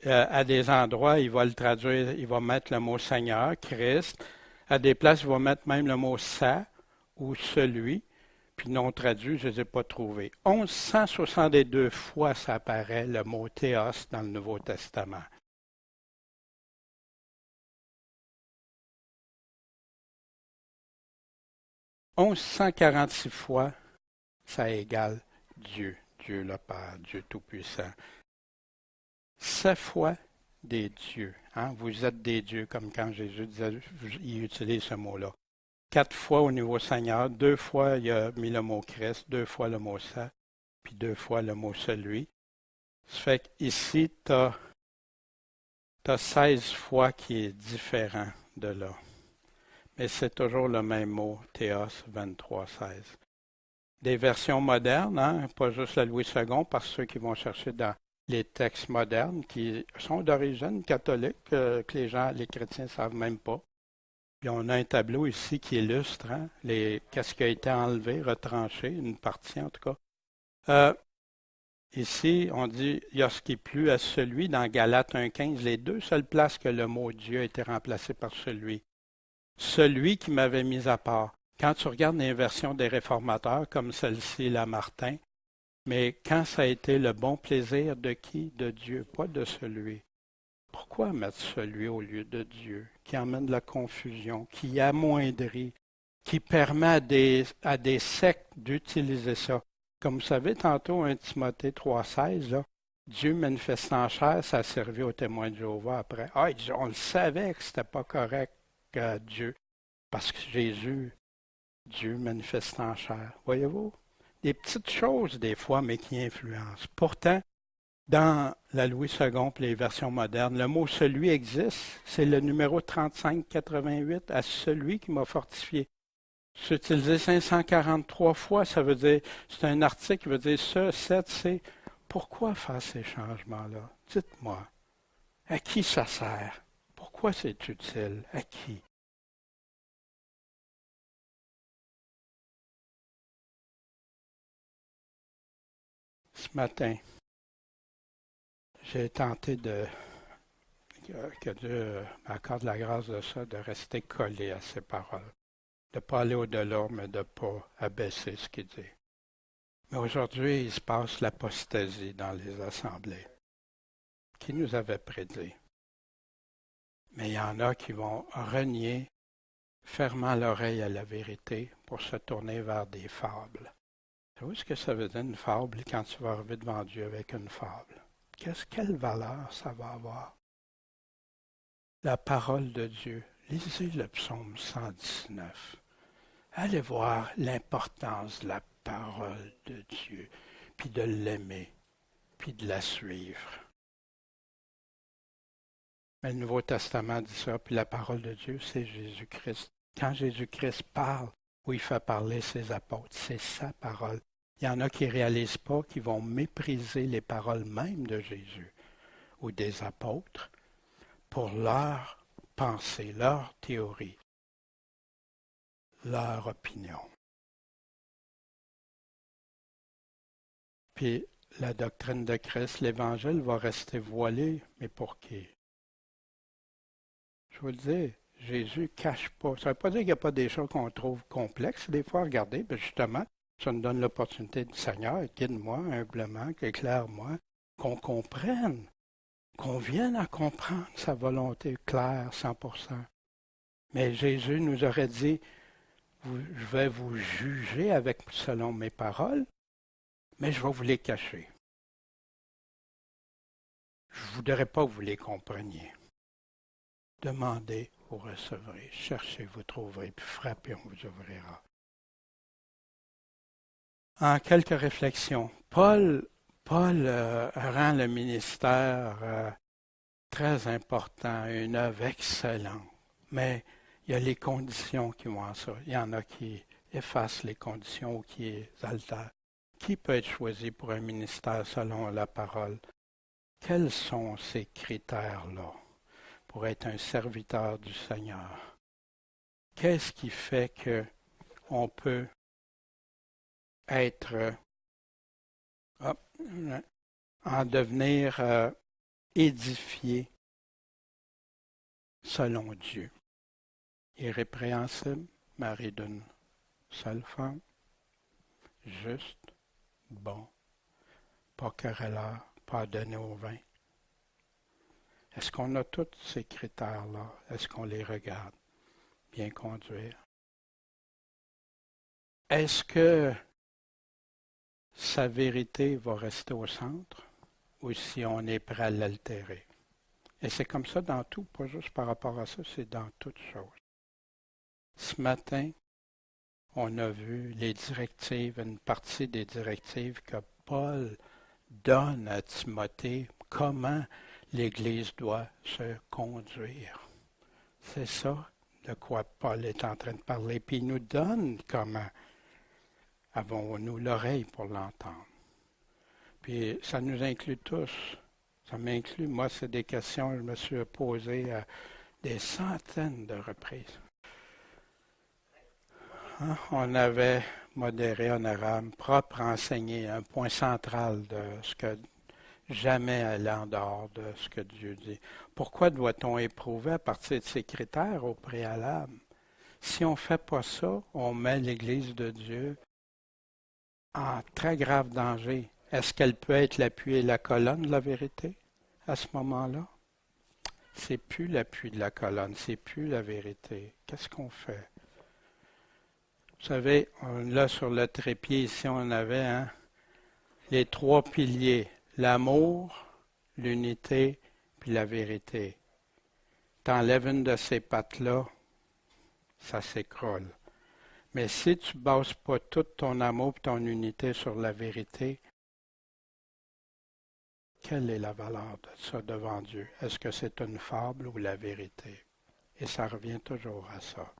À des endroits, il va le traduire, il va mettre le mot Seigneur, Christ. À des places, il va mettre même le mot ça ou celui. Puis non traduit, je ne les ai pas trouvés. 1162 fois ça apparaît le mot théos dans le Nouveau Testament. 1146 fois, ça égale Dieu, Dieu le Père, Dieu Tout-Puissant. 7 fois des dieux. Hein? Vous êtes des dieux, comme quand Jésus disait, il utilise ce mot-là. 4 fois au niveau Seigneur, 2 fois il a mis le mot Christ, 2 fois le mot ça, puis 2 fois le mot celui. Ça fait qu'ici, tu as 16 fois qui est différent de là. Mais c'est toujours le même mot, théos 23,16. Des versions modernes, hein, pas juste la Louis II, parce que ceux qui vont chercher dans les textes modernes qui sont d'origine catholique, que les chrétiens ne savent même pas. Puis on a un tableau ici qui illustre hein, qu'est-ce qui a été enlevé, retranché, une partie en tout cas. Ici, on dit il y a ce qui plut à celui dans Galates 1,15, les deux seules places que le mot Dieu a été remplacé par celui. Celui qui m'avait mis à part. Quand tu regardes les versions des réformateurs, comme celle-ci, la Martin, mais quand ça a été le bon plaisir de qui? De Dieu, pas de celui. Pourquoi mettre celui au lieu de Dieu, qui emmène de la confusion, qui amoindrit, qui permet à des sectes d'utiliser ça? Comme vous savez, tantôt, 1 Timothée 3,16, là, Dieu manifesté en chair, ça a servi aux témoins de Jéhovah après. Ah, on le savait que c'était pas correct, Dieu, parce que Jésus, Dieu manifesté en chair. Voyez-vous? Des petites choses, des fois, mais qui influencent. Pourtant, dans la Louis II et les versions modernes, le mot celui existe. C'est le numéro 3588 à celui qui m'a fortifié. C'est utilisé 543 fois, ça veut dire, c'est un article qui veut dire ce, cette, c'est. Pourquoi faire ces changements-là? Dites-moi. À qui ça sert? Pourquoi c'est utile? À qui? Ce matin, j'ai tenté que Dieu m'accorde la grâce de ça, de rester collé à ses paroles, de ne pas aller au-delà, mais de ne pas abaisser ce qu'il dit. Mais aujourd'hui, il se passe l'apostasie dans les assemblées. Qui nous avait prédit? Mais il y en a qui vont renier, fermant l'oreille à la vérité pour se tourner vers des fables. Vous savez ce que ça veut dire une fable quand tu vas arriver devant Dieu avec une fable? Quelle valeur ça va avoir? La parole de Dieu. Lisez le psaume 119. Allez voir l'importance de la parole de Dieu, puis de l'aimer, puis de la suivre. Mais le Nouveau Testament dit ça, puis la parole de Dieu, c'est Jésus-Christ. Quand Jésus-Christ parle, ou il fait parler ses apôtres, c'est sa parole. Il y en a qui ne réalisent pas, qui vont mépriser les paroles même de Jésus ou des apôtres pour leur pensée, leur théorie, leur opinion. Puis la doctrine de Christ, l'Évangile va rester voilé, mais pour qui? Je vous le dis, Jésus ne cache pas. Ça ne veut pas dire qu'il n'y a pas des choses qu'on trouve complexes. Des fois, regardez, ben justement, ça nous donne l'opportunité du Seigneur, guide-moi humblement, éclaire-moi, qu'on comprenne, qu'on vienne à comprendre sa volonté claire, 100%. Mais Jésus nous aurait dit, je vais vous juger selon mes paroles, mais je vais vous les cacher. Je ne voudrais pas que vous les compreniez. Demandez, vous recevrez. Cherchez, vous trouverez. Puis frappez, on vous ouvrira. En quelques réflexions, Paul Paul rend le ministère très important, une œuvre excellente, mais il y a les conditions qui vont en ça. Il y en a qui effacent les conditions ou qui les altèrent. Qui peut être choisi pour un ministère selon la parole? Quels sont ces critères-là pour être un serviteur du Seigneur? Qu'est-ce qui fait qu'on peut être, en devenir édifié selon Dieu? Irrépréhensible, mari d'une seule femme, juste, bon, pas querelleur, pas donné au vin. Est-ce qu'on a tous ces critères-là? Est-ce qu'on les regarde? Bien conduire. Est-ce que sa vérité va rester au centre ou si on est prêt à l'altérer? Et c'est comme ça dans tout, pas juste par rapport à ça, c'est dans toutes choses. Ce matin, on a vu les directives, une partie des directives que Paul donne à Timothée, comment l'Église doit se conduire. C'est ça de quoi Paul est en train de parler, puis il nous donne comment avons-nous l'oreille pour l'entendre. Puis ça nous inclut tous. Ça m'inclut. Moi, c'est des questions que je me suis posées à des centaines de reprises. Hein? On avait modéré en arabe, propre enseigné, un point central de ce que jamais aller en dehors de ce que Dieu dit. Pourquoi doit-on éprouver à partir de ces critères au préalable? Si on ne fait pas ça, on met l'Église de Dieu en très grave danger. Est-ce qu'elle peut être l'appui et la colonne de la vérité à ce moment-là? C'est plus l'appui de la colonne, c'est plus la vérité. Qu'est-ce qu'on fait? Vous savez, là sur le trépied, ici, on avait les trois piliers, l'amour, l'unité, puis la vérité. T'enlèves une de ces pattes-là, ça s'écroule. Mais si tu ne bases pas tout ton amour et ton unité sur la vérité, quelle est la valeur de ça devant Dieu? Est-ce que c'est une fable ou la vérité? Et ça revient toujours à ça.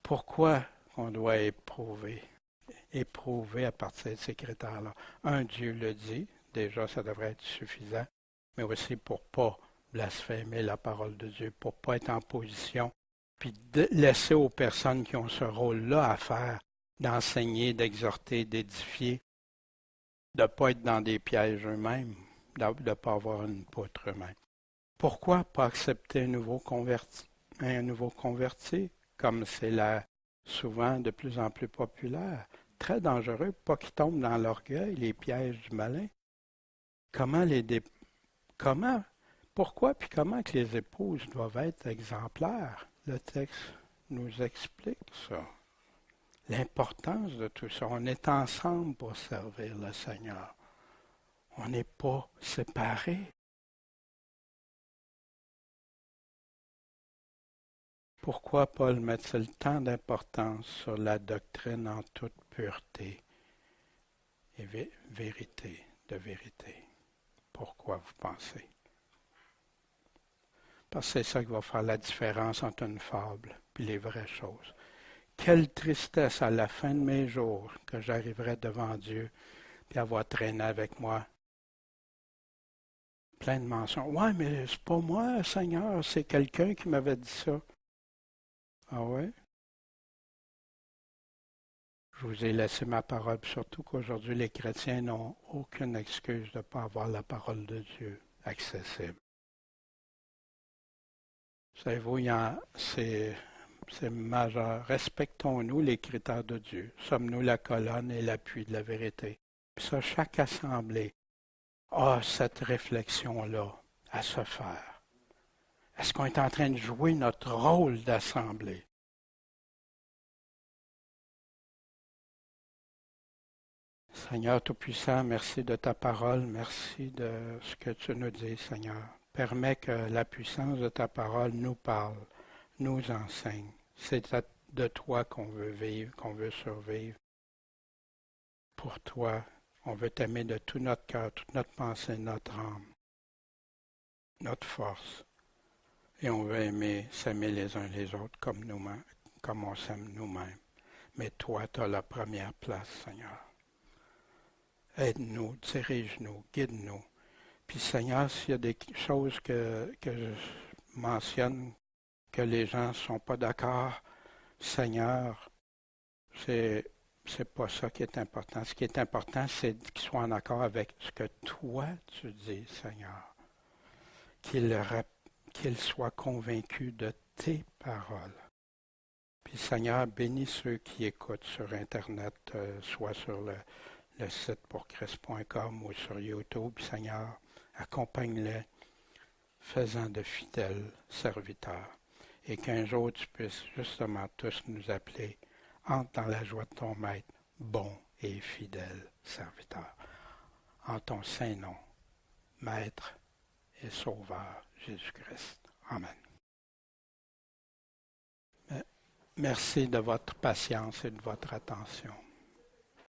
Pourquoi on doit éprouver? Éprouver à partir de ces critères-là. Un, Dieu le dit, déjà ça devrait être suffisant, mais aussi pour ne pas blasphémer la parole de Dieu, pour ne pas être en position, puis de laisser aux personnes qui ont ce rôle-là à faire, d'enseigner, d'exhorter, d'édifier, de ne pas être dans des pièges eux-mêmes, de ne pas avoir une poutre eux-mêmes. Pourquoi pas accepter un nouveau converti, comme c'est souvent de plus en plus populaire? Très dangereux, pas qu'ils tombent dans l'orgueil, les pièges du malin. Comment, pourquoi puis comment que les épouses doivent être exemplaires? Le texte nous explique ça. L'importance de tout ça. On est ensemble pour servir le Seigneur. On n'est pas séparés. Pourquoi Paul met-il tant d'importance sur la doctrine en toute pureté et vérité de vérité? Pourquoi vous pensez? Parce que c'est ça qui va faire la différence entre une fable et les vraies choses. Quelle tristesse à la fin de mes jours que j'arriverai devant Dieu et avoir traîné avec moi plein de mentions. Ouais, mais c'est pas moi, Seigneur, c'est quelqu'un qui m'avait dit ça. Ah ouais? Je vous ai laissé ma parole, surtout qu'aujourd'hui, les chrétiens n'ont aucune excuse de ne pas avoir la parole de Dieu accessible. Savez-vous, c'est majeur. Respectons-nous les critères de Dieu. Sommes-nous la colonne et l'appui de la vérité? Puis ça, chaque assemblée a cette réflexion-là à se faire. Est-ce qu'on est en train de jouer notre rôle d'assemblée? Seigneur Tout-Puissant, merci de ta parole, merci de ce que tu nous dis, Seigneur. Permets que la puissance de ta parole nous parle, nous enseigne. C'est de toi qu'on veut vivre, qu'on veut survivre. Pour toi, On veut t'aimer de tout notre cœur, toute notre pensée, notre âme, notre force. Et on veut s'aimer les uns les autres comme nous-mêmes, comme on s'aime nous-mêmes. Mais toi, tu as la première place, Seigneur. Aide-nous, dirige-nous, guide-nous. Puis, Seigneur, s'il y a des choses que je mentionne, que les gens ne sont pas d'accord, Seigneur, c'est pas ça qui est important. Ce qui est important, c'est qu'ils soient en accord avec ce que toi tu dis, Seigneur. Qu'ils soient convaincus de tes paroles. Puis Seigneur, bénis ceux qui écoutent sur Internet, soit sur le site pourchrist.com ou sur YouTube. Seigneur, accompagne-les, faisant de fidèles serviteurs. Et qu'un jour tu puisses justement tous nous appeler, entre dans la joie de ton maître, bon et fidèle serviteur. En ton saint nom, Maître et Sauveur Jésus-Christ. Amen. Merci de votre patience et de votre attention.